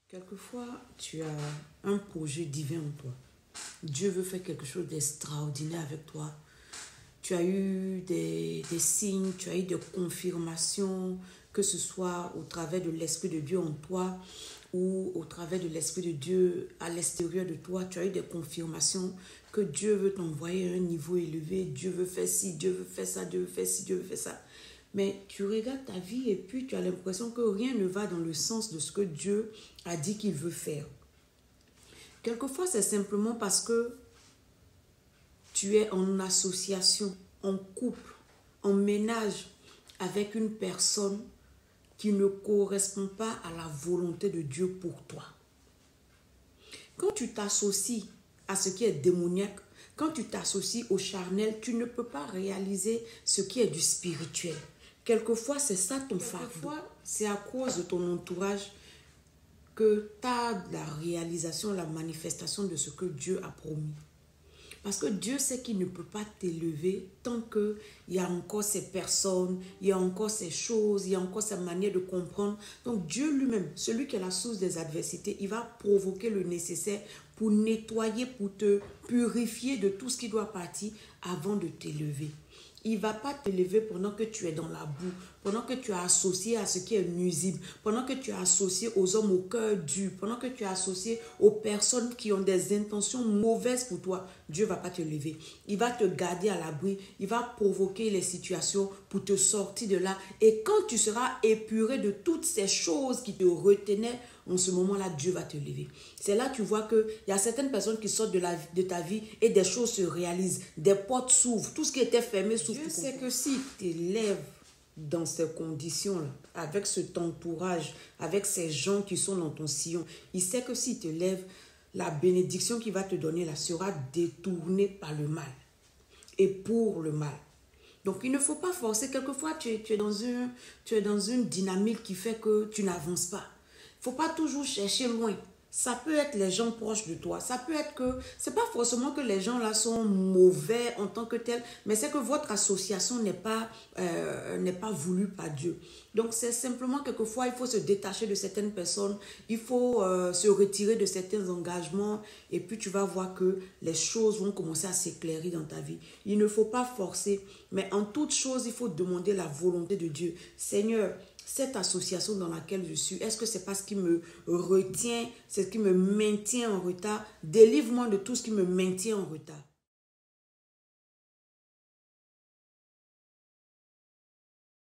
Quelquefois, tu as un projet divin en toi. Dieu veut faire quelque chose d'extraordinaire avec toi. Tu as eu des signes, tu as eu des confirmations, que ce soit au travers de l'Esprit de Dieu en toi ou au travers de l'Esprit de Dieu à l'extérieur de toi. Tu as eu des confirmations que Dieu veut t'envoyer à un niveau élevé. Dieu veut faire ci, Dieu veut faire ça, Dieu veut faire ci, Dieu veut faire ça. Mais tu regardes ta vie et puis tu as l'impression que rien ne va dans le sens de ce que Dieu a dit qu'il veut faire. Quelquefois, c'est simplement parce que tu es en association, en couple, en ménage avec une personne qui ne correspond pas à la volonté de Dieu pour toi. Quand tu t'associes à ce qui est démoniaque, quand tu t'associes au charnel, tu ne peux pas réaliser ce qui est du spirituel. Quelquefois, c'est ça ton fardeau. C'est à cause de ton entourage que tu as la réalisation, la manifestation de ce que Dieu a promis. Parce que Dieu sait qu'il ne peut pas t'élever tant qu'il y a encore ces personnes, il y a encore ces choses, il y a encore cette manière de comprendre. Donc Dieu lui-même, celui qui est la source des adversités, il va provoquer le nécessaire pour nettoyer, pour te purifier de tout ce qui doit partir avant de t'élever. Il ne va pas t'élever pendant que tu es dans la boue, pendant que tu es associé à ce qui est nuisible, pendant que tu es associé aux hommes au cœur dur, pendant que tu es associé aux personnes qui ont des intentions mauvaises pour toi. Dieu ne va pas te lever. Il va te garder à l'abri, il va provoquer les situations pour te sortir de là. Et quand tu seras épuré de toutes ces choses qui te retenaient, en ce moment-là, Dieu va te lever. C'est là que tu vois qu'il y a certaines personnes qui sortent de ta vie et des choses se réalisent. Des portes s'ouvrent. Tout ce qui était fermé s'ouvre. Dieu sait que si tu t'élèves dans ces conditions-là, avec cet entourage, avec ces gens qui sont dans ton sillon, il sait que si tu t'élèves, la bénédiction qu'il va te donner là sera détournée par le mal et pour le mal. Donc, il ne faut pas forcer. Quelquefois, tu es dans une dynamique qui fait que tu n'avances pas. Il ne faut pas toujours chercher loin. Ça peut être les gens proches de toi. Ça peut être que, c'est pas forcément que les gens là sont mauvais en tant que tels, mais c'est que votre association n'est pas voulue par Dieu. Donc c'est simplement quelquefois, il faut se détacher de certaines personnes, il faut se retirer de certains engagements et puis tu vas voir que les choses vont commencer à s'éclairer dans ta vie. Il ne faut pas forcer, mais en toute chose, il faut demander la volonté de Dieu. Seigneur, cette association dans laquelle je suis, est-ce que c'est pas ce qui me retient, c'est ce qui me maintient en retard? Délivre-moi de tout ce qui me maintient en retard.